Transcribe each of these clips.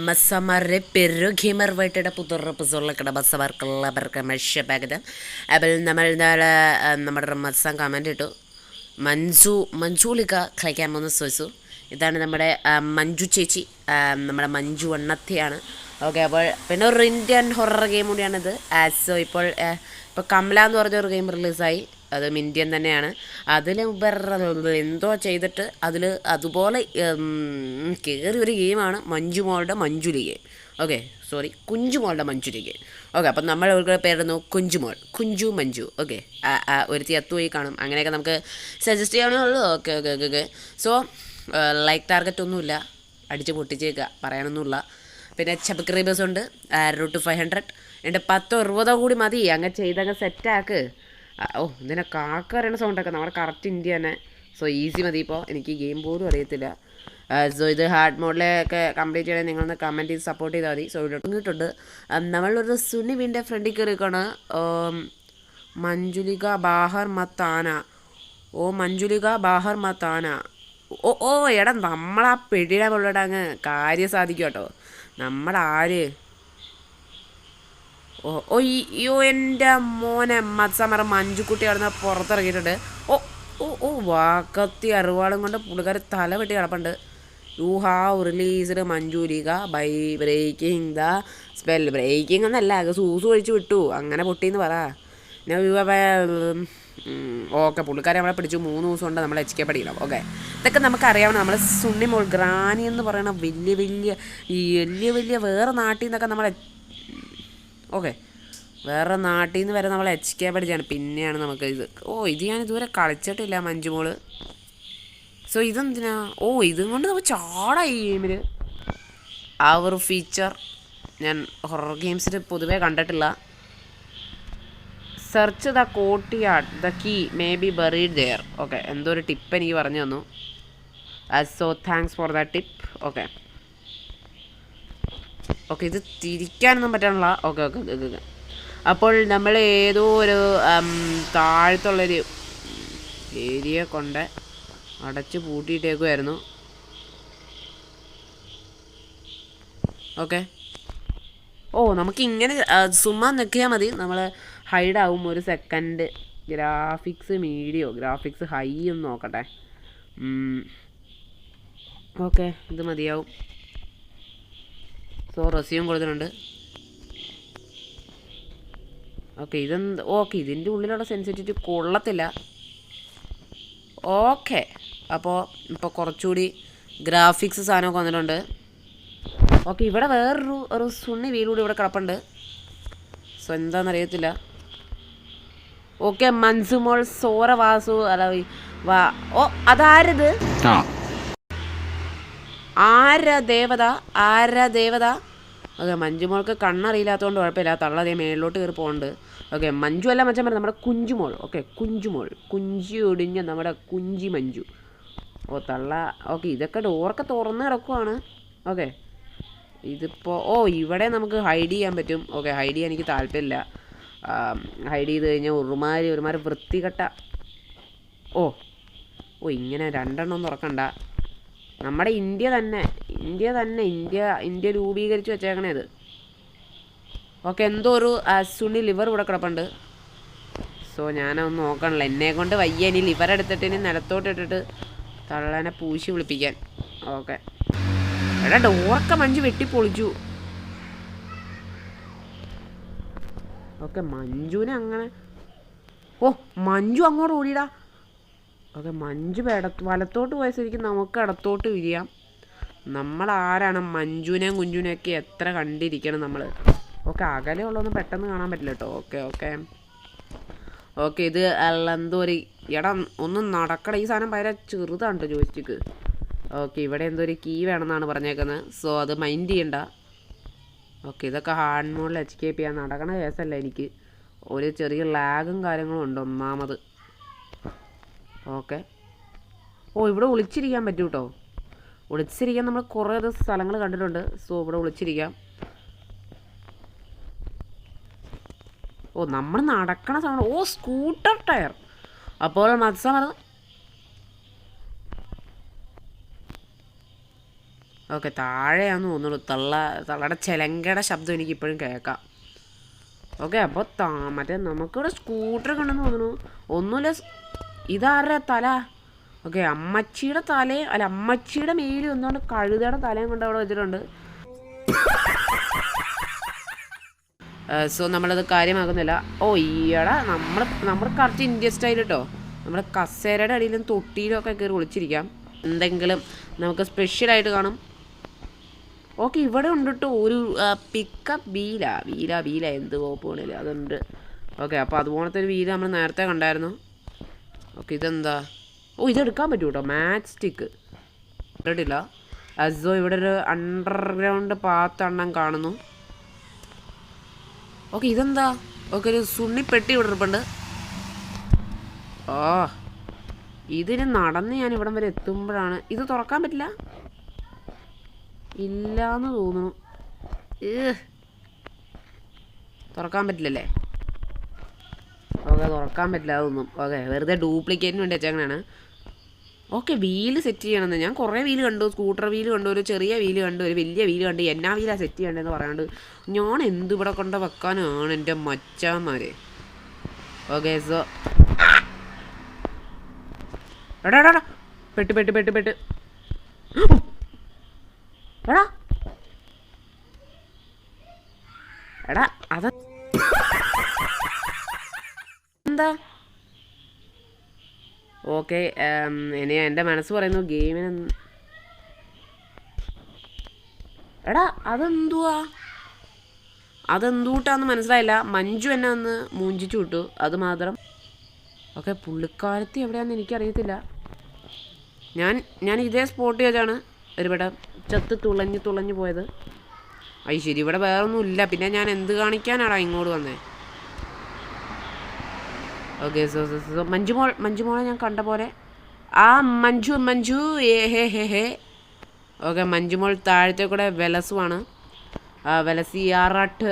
Masamare Peru Gamer Whited Puturapuzolaka Basavarkala Barkamashapagada Abel Namal Namar Matsan commented മഞ്ജുലിക കളിക്കാൻ പോകുന്ന സോസു ഇതാണ് നമ്മുടെ മഞ്ജു ചേച്ചി നമ്മുടെ മഞ്ജു എണ്ണത്തിയാണ് ഓക്കെ അപ്പോൾ പിന്നെ ഒരു ഇന്ത്യൻ ഹൊറർ ഗെയിം കൂടിയാണിത് സോ ഇപ്പോൾ കമല എന്ന് പറഞ്ഞൊരു ഗെയിം റിലീസായി അതും ഇന്ത്യൻ തന്നെയാണ് അതിൽ എന്തോ ചെയ്തിട്ട് അതിൽ അതുപോലെ കയറിയ ഒരു ഗെയിമാണ് മഞ്ജുമോളുടെ മഞ്ജുലിക ഓക്കെ സോറി കുഞ്ചുമോളുടെ മഞ്ജുലിക ഓക്കെ അപ്പം നമ്മൾ അവർക്ക് പേരുന്നു കുഞ്ചുമോൾ കുഞ്ചു മഞ്ജു ഓക്കെ ഒരുത്തി എത്തുപോയി കാണും അങ്ങനെയൊക്കെ നമുക്ക് സജസ്റ്റ് ചെയ്യാവുന്നേ okay okay okay okay so like target ഒന്നുമില്ല അടിച്ച് പൊട്ടിച്ചേക്കുക പറയാനൊന്നുമില്ല പിന്നെ സബ്സ്ക്രൈബേഴ്സ് ഉണ്ട് 500 എൻ്റെ 10-20 കൂടി മതി അങ്ങനെ ചെയ്തങ്ങ് സെറ്റാക്ക് ഇതിനെ കാക്ക അറിയണ സൗണ്ടൊക്കെ നമ്മുടെ കറക്റ്റ് ഇന്ത്യ തന്നെ സോ ഈസി മതി ഇപ്പോൾ എനിക്ക് ഗെയിം പോലും അറിയത്തില്ല സോ ഇത് ഹാർഡ് മോഡിലൊക്കെ കംപ്ലീറ്റ് ചെയ്യണേ നിങ്ങളൊന്ന് കമൻറ്റ് ചെയ്ത് സപ്പോർട്ട് ചെയ്താൽ മതി സോ ഇട്ടിട്ടുണ്ട് നമ്മളൊരു സുനി വീടിൻ്റെ ഫ്രണ്ടിൽ കയറിക്കാണ് മഞ്ജുലിക ബാഹർ മത്താന മഞ്ജുലിക ബാഹർ മത്താന എടാ നമ്മളാ പെടിയുടെ പൊള്ളയുടെ അങ്ങ് കാര്യം സാധിക്കും കേട്ടോ നമ്മളാര് അയ്യോ എൻ്റെ മോനെ മത്സമറ മഞ്ജുക്കുട്ടി അവിടെ പുറത്തിറങ്ങിയിട്ടുണ്ട് വാക്കത്തി അറിവാളും കൊണ്ട് പുള്ളിക്കാർ തല വെട്ടി കിടപ്പുണ്ട് you have released Manjulika by breaking the spell breaking എന്നല്ല സൂസ് ഒഴിച്ച് വിട്ടു അങ്ങനെ പൊട്ടിയെന്ന് പറ ഓക്കെ പുള്ളിക്കാരെ നമ്മളെ പിടിച്ചു 3 ദിവസം കൊണ്ട് നമ്മൾ HK പഠിക്കണം ഓക്കെ ഇതൊക്കെ നമുക്കറിയാവുന്ന നമ്മൾ സുണ്ണിമോൾ ഗ്രാനി എന്ന് പറയുന്ന വലിയ വേറെ നാട്ടിൽ നിന്നൊക്കെ നമ്മളെ ഓക്കെ വേറെ നാട്ടിൽ നിന്ന് വരെ നമ്മൾ HK പഠിച്ചാണ് പിന്നെയാണ് നമുക്ക് ഇത് ഇത് ഞാൻ ഇതുവരെ കളിച്ചിട്ടില്ല മഞ്ജുമോള് സോ ഇതെന്തിനാ ഇതും കൊണ്ട് നമ്മൾ ചാടാ ഈ ഗെയിമിൽ ആ ഒരു ഫീച്ചർ ഞാൻ ഹൊറർ ഗെയിംസിൽ പൊതുവേ കണ്ടിട്ടില്ല search the courtyard the key may be buried there okay എന്തോ ഒരു ടിപ്പ് എനിക്ക് പറഞ്ഞു തന്നു so thanks for the tip okay okay ഇത് തിരിക്കാനൊന്നും പറ്റണില്ല ഓക്കെ ഓക്കെ ഓക്കെ ഓക്കെ അപ്പോൾ നമ്മൾ ഏതോ ഒരു താഴത്തുള്ളൊരു ഏരിയ കൊണ്ട് അടച്ച് പൂട്ടിയിട്ടേക്കുമായിരുന്നു ഓക്കെ നമുക്കിങ്ങനെ സുമ്മാ നിൽക്കിയാൽ മതി നമ്മൾ ഹൈഡാവും ഒരു സെക്കൻഡ് ഗ്രാഫിക്സ് ഹൈ ഒന്ന് നോക്കട്ടെ ഓക്കെ ഇത് മതിയാവും സോ റെസ്യൂം കൊടുത്തിട്ടുണ്ട് ഓക്കെ ഇതിൻ്റെ ഉള്ളിലുള്ള സെൻസിറ്റിവിറ്റി കൊള്ളത്തില്ല ഓക്കെ ഇപ്പോൾ കുറച്ചുകൂടി ഗ്രാഫിക്സ് സാധനമൊക്കെ വന്നിട്ടുണ്ട് ഓക്കെ ഇവിടെ വേറൊരു സുണ്ണി വീലൂടെ ഇവിടെ കിടപ്പുണ്ട് സോ എന്താണെന്നറിയത്തില്ല ഓക്കെ മൻസുമോൾ സോറ വാസു അല്ല അതാരത് ആരാ ദേവത ഓക്കെ മഞ്ജുമോൾക്ക് കണ്ണറിയില്ലാത്തതുകൊണ്ട് കുഴപ്പമില്ല തള്ളതേ മേളിലോട്ട് കയറി പോകുന്നുണ്ട് ഓക്കെ മഞ്ജു അല്ല മച്ചാൻ പറഞ്ഞത് നമ്മുടെ കുഞ്ചുമോൾ ഓക്കെ കുഞ്ചി ഒടിഞ്ഞ നമ്മുടെ കുഞ്ചി മഞ്ജു തള്ള ഓക്കെ ഇതൊക്കെ ഡോറൊക്കെ തുറന്ന് കിടക്കുവാണ് ഓക്കെ ഇതിപ്പോൾ ഇവിടെ നമുക്ക് ഹൈഡ് ചെയ്യാൻ പറ്റും ഓക്കെ ഹൈഡ് ചെയ്യാൻ എനിക്ക് താല്പര്യമില്ല ഹൈഡ് ചെയ്ത് കഴിഞ്ഞാൽ ഒരുമാതിരി വൃത്തികെട്ട ഇങ്ങനെ 2 എണ്ണം തുറക്കണ്ട നമ്മുടെ ഇന്ത്യ രൂപീകരിച്ച് വെച്ചേക്കണേ ഇത് ഓക്കെ എന്തോ ഒരു സുണ്ണി ലിവർ ഇവിടെ കിടപ്പുണ്ട് സോ ഞാനൊന്നും നോക്കണില്ല എന്നെക്കൊണ്ട് വയ്യ ഇനി ലിവർ എടുത്തിട്ട് ഇനി നിലത്തോട്ടിട്ടിട്ട് തള്ളനെ പൂശി വിളിപ്പിക്കാൻ ഓക്കെ എടാ ഡോറൊക്കെ മഞ്ജു വെട്ടിപ്പൊളിച്ചു ഓക്കെ മഞ്ജുവിനെ അങ്ങനെ മഞ്ജു അങ്ങോട്ട് ഓടിയിടാ ഓക്കെ മഞ്ജു വലത്തോട്ട് പോയ ശരിക്കും നമുക്ക് ഇടത്തോട്ട് വിരിയാം നമ്മളാരാണ് മഞ്ജുവിനെയും കുഞ്ചുവിനെയൊക്കെ എത്ര കണ്ടിരിക്കണം നമ്മൾ ഓക്കെ അകലെ ഉള്ളതൊന്നും പെട്ടെന്ന് കാണാൻ പറ്റില്ല കേട്ടോ ഓക്കെ ഇത് എന്തോ ഒരു ഒന്ന് നടക്കട ഈ സാധനം ഭയങ്കര ചെറുതാണ് കേട്ടോ ജോയിസ്റ്റിക്ക് ഓക്കെ ഇവിടെ എന്തോ ഒരു കീ വേണമെന്നാണ് പറഞ്ഞേക്കുന്നത് സോ അത് മൈൻഡ് ചെയ്യണ്ട ഓക്കെ ഇതൊക്കെ ഹാർഡ് മോഡിൽ HK ചെയ്യാൻ നടക്കണ കേസല്ല എനിക്ക് ഒരു ചെറിയ ലാഗും കാര്യങ്ങളും ഉണ്ട് ഒന്നാമത് ഓക്കെ ഇവിടെ ഒളിച്ചിരിക്കാൻ പറ്റും കേട്ടോ ഒളിച്ചിരിക്കാൻ നമ്മൾ കുറേ സ്ഥലങ്ങൾ കണ്ടിട്ടുണ്ട് സോ ഇവിടെ ഒളിച്ചിരിക്കാം നമ്മൾ നടക്കണ സാധനം സ്കൂട്ടർ ടയർ അപ്പോൾ മത്സരം ഓക്കെ താഴെയാന്ന് തോന്നുള്ളൂ. തള്ളയുടെ ചെലങ്കയുടെ ശബ്ദം എനിക്കിപ്പോഴും കേൾക്കാം. ഓക്കെ അപ്പോൾ മറ്റേ നമുക്കിവിടെ സ്കൂട്ടർ കണ്ടെന്ന് തോന്നുന്നു. ഒന്നുമില്ല, ഇതാരുടെ തല? ഓക്കെ അമ്മച്ചിയുടെ തലയും അല്ല അമ്മച്ചിയുടെ മേലും ഒന്നുകൊണ്ട് കഴുതയുടെ തലയും കൊണ്ട് അവിടെ വെച്ചിട്ടുണ്ട്. സോ നമ്മളത് കാര്യമാക്കുന്നില്ല. ഓ ഈയടാ നമ്മൾ കറക്റ്റ് ഇന്ത്യൻ സ്റ്റൈൽ കേട്ടോ. നമ്മുടെ കസേരയുടെ അടിയിലും തൊട്ടിയിലും ഒക്കെ കയറി ഒളിച്ചിരിക്കാം. എന്തെങ്കിലും നമുക്ക് സ്പെഷ്യലായിട്ട് കാണും. ഓക്കെ ഇവിടെ ഉണ്ട് കേട്ടോ ഒരു പിക്കപ്പ് വീല എന്ത് പോണില്ല അതുണ്ട്. ഓക്കെ അപ്പോൾ അതുപോലത്തെ ഒരു വീല് നമ്മൾ നേരത്തെ കണ്ടായിരുന്നു. ഓക്കെ ഇതെന്താ? ഓ ഇതെടുക്കാൻ പറ്റും കേട്ടോ, മാച്ച് സ്റ്റിക്ക് ഇട്ടിട്ടില്ല. അസോ ഇവിടെ ഒരു അണ്ടർഗ്രൗണ്ട് പാത്ത് എണ്ണം കാണുന്നു. ഓക്കെ ഇതെന്താ? ഓക്കെ ഒരു സുണ്ണിപ്പെട്ടി ഇവിടെ ഇരിപ്പുണ്ട്. ഓ ഇതിന് നടന്ന് ഞാൻ ഇവിടം വരെ എത്തുമ്പോഴാണ് ഇത് തുറക്കാൻ പറ്റില്ല. ഇല്ലാന്ന് തോന്നുന്നു. തുറക്കാൻ പറ്റില്ലല്ലേ? ഓക്കെ തുറക്കാൻ പറ്റില്ല അതൊന്നും. ഓക്കെ വെറുതെ ഡ്യൂപ്ലിക്കേറ്റിന് വേണ്ടി വെച്ചങ്ങനെയാണ്. ഓക്കെ വീല് സെറ്റ് ചെയ്യണമെന്ന് ഞാൻ കുറേ വീല് കണ്ടു. സ്കൂട്ടർ വീല് കണ്ടു, ഒരു ചെറിയ വീല് കണ്ടു, ഒരു വലിയ വീല് കണ്ടു. എന്നാ വീലാണ് സെറ്റ് ചെയ്യേണ്ടതെന്ന് പറയാണ്ട് ഞാൻ എന്തിവിടെ കൊണ്ട് വെക്കാനാണ് എൻ്റെ മച്ചാന്മാരെ. ഓക്കെ സോ എടാ പെട്ട് എടാ അത് എന്താ? ഓക്കെ ഇനി എൻ്റെ മനസ്സ് പറയുന്നു ഗെയിമിന്. എടാ അതെന്തൂട്ടാന്ന് മനസ്സിലായില്ല. മഞ്ജു എന്നെ ഒന്ന് മൂഞ്ചിച്ചു വിട്ടു, അത് മാത്രം. ഓക്കെ പുള്ളിക്കാരത്തി എവിടെയാണെന്ന് എനിക്കറിയത്തില്ല. ഞാൻ ഇതേ സ്പോട്ട് വെച്ചാണ് ഒരുപാട് ചത്ത് തുളഞ്ഞു പോയത്. ശരി ഇവിടെ വേറൊന്നും ഇല്ല. പിന്നെ ഞാൻ എന്ത് കാണിക്കാനാടാ ഇങ്ങോട്ട് വന്നേ? ഓക്കെ സോ മഞ്ജുമോളെ ഞാൻ കണ്ട പോലെ ആ മഞ്ജു ഹേ. ഓക്കെ മഞ്ജുമോൾ താഴത്തെ കൂടെ വെലസുവാണ്. വെലസി ആറാട്ട്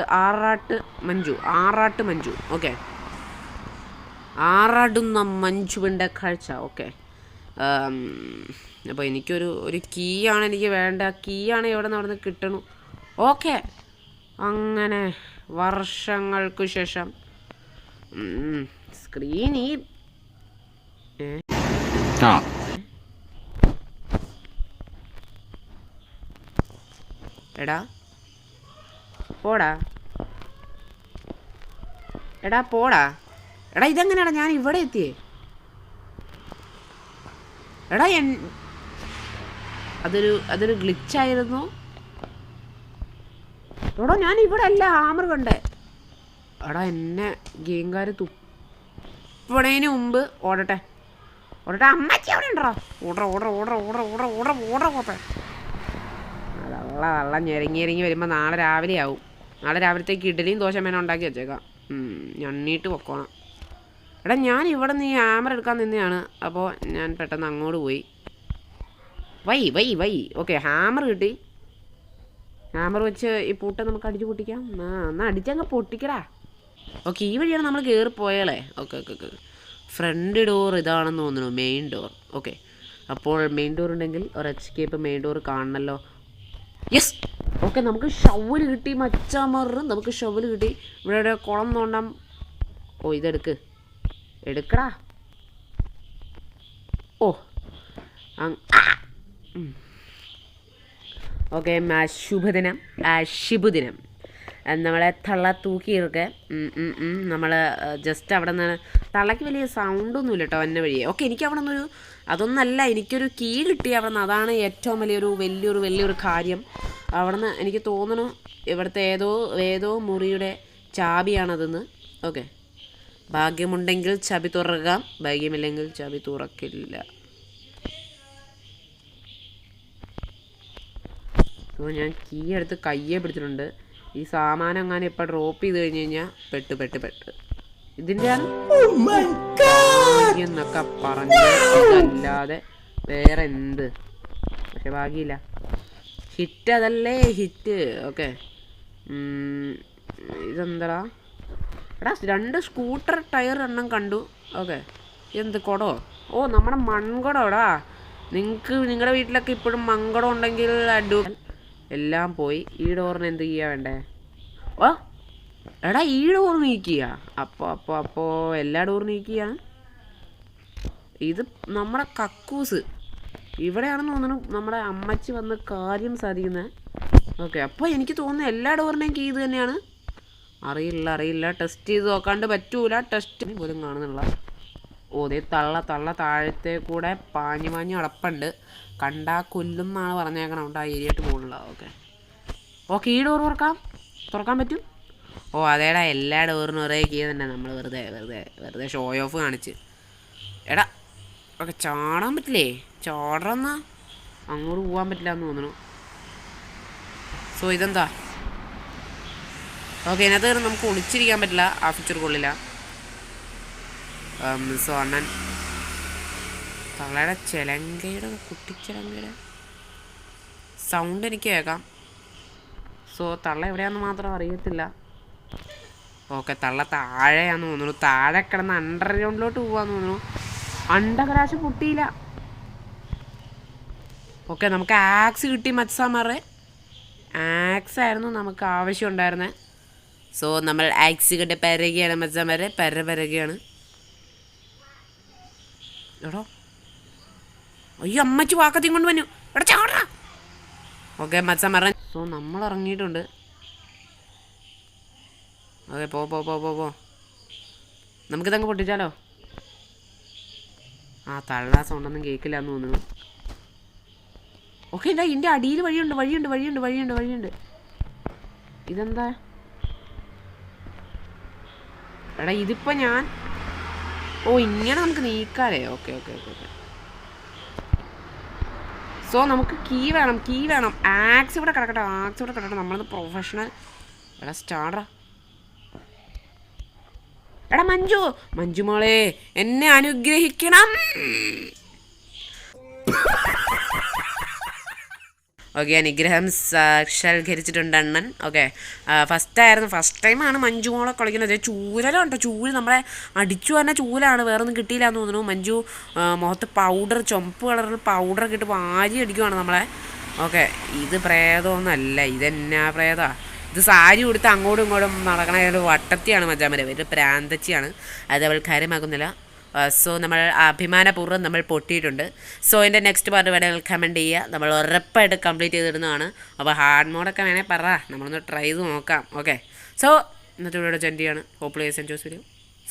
മഞ്ജു. ഓക്കെ ആറാടുന്ന മഞ്ജുവിൻ്റെ കാഴ്ച. ഓക്കെ അപ്പോൾ എനിക്കൊരു കീ ആണ് എനിക്ക് വേണ്ട. കീ ആണ് എവിടെ നിന്ന് അവിടെ നിന്ന് കിട്ടണു. ഓക്കെ അങ്ങനെ വർഷങ്ങൾക്ക് ശേഷം സ്ക്രീൻ എടാ പോടാ എടാ ഇതെങ്ങനെയാടാ ഞാൻ ഇവിടെ എത്തിയേ? എടാ അതൊരു ഗ്ലിച്ചായിരുന്നു. എടാ ഞാൻ ഇവിടെ അല്ല ഹാമർ കണ്ടേ. എടാ എന്നെ ഗെയിംകാർ തുപ്പണേന് മുമ്പ് ഓടട്ടെ. അമ്മച്ചി അവിടെ ഉണ്ടോ? ഓട പോട്ടെ. വെള്ളം ഞെരങ്ങി വരുമ്പോൾ നാളെ രാവിലെ ആവും. നാളെ രാവിലത്തേക്ക് ഇഡലിയും ദോശ മേന ഉണ്ടാക്കി വെച്ചേക്കാം. ഞണ്ണിയിട്ട് പൊക്കോണം. എടാ ഞാൻ ഇവിടെ നിന്ന് ഈ ഹാമർ എടുക്കാൻ നിന്നെയാണ്. അപ്പോൾ ഞാൻ പെട്ടെന്ന് അങ്ങോട്ട് പോയി. വൈ ഓക്കെ ഹാമർ കിട്ടി. ഹാമർ വെച്ച് ഈ പൂട്ട നമുക്ക് അടിച്ച് പൊട്ടിക്കാം. എന്നാൽ അടിച്ചങ്ങ് പൊട്ടിക്കടാ. ഓക്കെ ഈ വഴിയാണ് നമ്മൾ കയറി പോയാലേ. ഓക്കെ ഫ്രണ്ട് ഡോർ ഇതാണെന്ന് തോന്നുന്നു, മെയിൻ ഡോർ. ഓക്കെ അപ്പോൾ മെയിൻ ഡോർ ഉണ്ടെങ്കിൽ ഒരു എസ്കേപ്പ് മെയിൻ ഡോർ കാണണമല്ലോ. യെസ് ഓക്കെ നമുക്ക് ഷവൽ കിട്ടി മച്ചാമറ്. നമുക്ക് ഷവൽ കിട്ടി. ഇവിടെ കുളം തോണ്ടാം. ഓ എടുക്കടാ. ഓ ഓക്കെ ശുഭദിനം നമ്മളെ തള്ള തൂക്കിയിരിക്കെ. നമ്മൾ ജസ്റ്റ് അവിടെ നിന്ന് തള്ളയ്ക്ക് വലിയ സൗണ്ടൊന്നുമില്ല കേട്ടോ എന്നെ വഴിയെ. ഓക്കെ എനിക്ക് അവിടെ നിന്നൊരു അതൊന്നല്ല, എനിക്കൊരു കീ കിട്ടി അവിടെ നിന്ന്. അതാണ് ഏറ്റവും വലിയൊരു കാര്യം. അവിടെ നിന്ന് എനിക്ക് തോന്നുന്നു ഇവിടുത്തെ ഏതോ മുറിയുടെ ചാബിയാണതെന്ന്. ഓക്കെ ഭാഗ്യമുണ്ടെങ്കിൽ ചാബി തുറക്കാം, ഭാഗ്യമില്ലെങ്കിൽ ചാബി തുറക്കില്ല. അപ്പോൾ ഞാൻ കീ എടുത്ത് കയ്യെ പിടിച്ചിട്ടുണ്ട്. ഈ സാമാനം അങ്ങനെ ഇപ്പം ഡ്രോപ്പ് ചെയ്ത് കഴിഞ്ഞ് കഴിഞ്ഞാൽ പെട്ട് ഇതിൻ്റെയാണ് എന്നൊക്കെ പറഞ്ഞല്ലാതെ വേറെ എന്ത്. പക്ഷെ ഭാഗ്യമില്ല. ഹിറ്റ് അതല്ലേ ഹിറ്റ്. ഓക്കെ ഇതെന്താ? എടാ 2 സ്കൂട്ടർ ടയർ എണ്ണം കണ്ടു. ഓക്കെ എന്ത് കുടോ? ഓ നമ്മുടെ മൺകുടോടാ. നിങ്ങൾക്ക് നിങ്ങളുടെ വീട്ടിലൊക്കെ ഇപ്പോഴും മങ്കടം ഉണ്ടെങ്കിൽ അഡു എല്ലാം പോയി. ഈ ഡോറിന് എന്ത് ചെയ്യാൻ വേണ്ടേ? ഓ എടാ ഈ ഡോർ നീക്കുക. അപ്പോൾ എല്ലാ ഡോറും നീക്കിയാണ്. ഇത് നമ്മുടെ കക്കൂസ് ഇവിടെയാണെന്ന് തോന്നുന്നു നമ്മുടെ അമ്മച്ചി വന്ന് കാര്യം സാധിക്കുന്നത്. ഓക്കെ, അപ്പോൾ എനിക്ക് തോന്നുന്നു എല്ലാ ഡോറിനെയും കീ ഇത് തന്നെയാണ്. അറിയില്ല ടെസ്റ്റ് ചെയ്ത് നോക്കാണ്ട് പറ്റൂല. ടെസ്റ്റ് പോലും കാണുന്നില്ല. ദേ തള്ള താഴത്തെ കൂടെ പാഞ്ഞു നടപ്പുണ്ട്. കണ്ടാ കൊല്ലുന്നാണ് പറഞ്ഞേക്കണം. ആ ഏരിയയായിട്ട് പോകണില്ല. ഓക്കെ ഈ ഡോർ തുറക്കാൻ പറ്റും. അതേടാ എല്ലാ ഡോറിനും ഒരേ കീ തന്നെ. നമ്മൾ വെറുതെ ഷോ ഓഫ് കാണിച്ച്. എടാ ഓക്കെ ചാടാൻ പറ്റില്ലേ? ചാടറെന്നാ അങ്ങോട്ട് പോകാൻ പറ്റില്ല എന്ന് തോന്നുന്നു. സോ ഇതെന്താ? ഓക്കെ ഇതിനകത്ത് നമുക്ക് ഒളിച്ചിരിക്കാൻ പറ്റില്ല. ആ ഫീച്ചർ കൊള്ളില്ല. സോ അണ്ണൻ തള്ളയുടെ ചിലങ്കയുടെ കുട്ടിച്ചിലങ്കയുടെ സൗണ്ട് എനിക്ക് കേൾക്കാം. സോ തള്ള എവിടെയാണെന്ന് മാത്രം അറിയത്തില്ല. ഓക്കെ തള്ള താഴെയാന്ന് തോന്നുന്നു. താഴെ കിടന്ന് അണ്ടർഗ്രൗണ്ടിലോട്ട് പോകാന്ന് തോന്നുന്നു. അണ്ടർഗ്രാഷ് പൊട്ടിയില്ല. ഓക്കെ നമുക്ക് ആക്സ് കിട്ടി. മച്ചാമാരെ ആക്സ് ആയിരുന്നു നമുക്ക് ആവശ്യം ഉണ്ടായിരുന്നത്. സോ നമ്മൾ ആക്സ് കിട്ടി പരകയാണ് മച്ചാമാരെ. പരകയാണ്. എടോ അയ്യോ അമ്മച്ചി വാക്കത്തിയും കൊണ്ട് വന്നു. എടാ ചാടാ. ഓക്കെ മച്ചാമാരെ സോ നമ്മൾ ഇറങ്ങിയിട്ടുണ്ട്. അതെ പോ നമുക്കിതങ്ങ് പൊട്ടിച്ചാലോ? തള്ള സൗണ്ടൊന്നും കേൾക്കില്ല എന്ന് തോന്നുന്നു. ഓക്കെ ഇതിൻ്റെ അടിയിൽ വഴിയുണ്ട്. ഇതെന്താ? എടാ ഇതിപ്പോൾ ഞാൻ ഇങ്ങനെ നമുക്ക് നീക്കാലേ. ഓക്കെ സോ നമുക്ക് കീ വേണം. ആക്സ് ഇവിടെ കിടക്കട്ടെ. നമ്മളത് പ്രൊഫഷണൽ. എടാ സ്റ്റാർട്ടാ. എടാ മഞ്ജു മോളെ എന്നെ അനുഗ്രഹിക്കണം. ഓക്കെ അനുഗ്രഹം സാക്ഷാത്കരിച്ചിട്ടുണ്ട് അണ്ണൻ. ഓക്കെ ഫസ്റ്റ് ടൈമാണ് മഞ്ജു മോളെ കളിക്കുന്നത്. ചൂരലുണ്ടോ? ചൂല് നമ്മളെ അടിച്ചു തന്നെ ചൂലാണ്. വേറൊന്നും കിട്ടിയില്ല എന്ന് തോന്നുന്നു. മഞ്ജു മുഖത്ത് പൗഡർ ചുമപ്പ് കളറിൽ പൗഡറൊക്കെ ഇട്ട് വാരി അടിക്കുവാണ് നമ്മളെ. ഓക്കെ ഇത് പ്രേതമൊന്നുമല്ല. ഇതെന്നാ പ്രേതാ? ഇത് സാരി കൊടുത്ത് അങ്ങോട്ടും ഇങ്ങോട്ടും നടക്കണ ഒരു വട്ടത്തിയാണ് മജാമര. ഒരു പ്രാന്തച്ചിയാണ്. അത് അവൾ കാര്യമാക്കുന്നില്ല. സോ നമ്മൾ അഭിമാനപൂർവ്വം നമ്മൾ പൊട്ടിയിട്ടുണ്ട്. സോ എൻ്റെ നെക്സ്റ്റ് പാർട്ട് വേണമെങ്കിൽ കമൻറ്റ് ചെയ്യുക. നമ്മൾ ഉറപ്പായിട്ട് കംപ്ലീറ്റ് ചെയ്തിടുന്നതാണ്. അപ്പോൾ ഹാർഡ് മോഡൊക്കെ വേണേൽ നമ്മളൊന്ന് ട്രൈ ചെയ്ത് നോക്കാം. ഓക്കെ സോ ഇന്നത്തെ വീഡിയോ ചെൻഡിയാണ്. Hopefully enjoys video.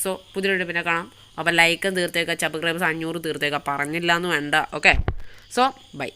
സോ പുതിയ വീഡിയോ പിന്നെ കാണാം. അപ്പോൾ ലൈക്കും തീർത്തേക്കാം. സബ്സ്ക്രൈബേഴ്സ് 500 തീർത്തേക്കാം. പറഞ്ഞില്ല എന്ന് വേണ്ട. Okay so by.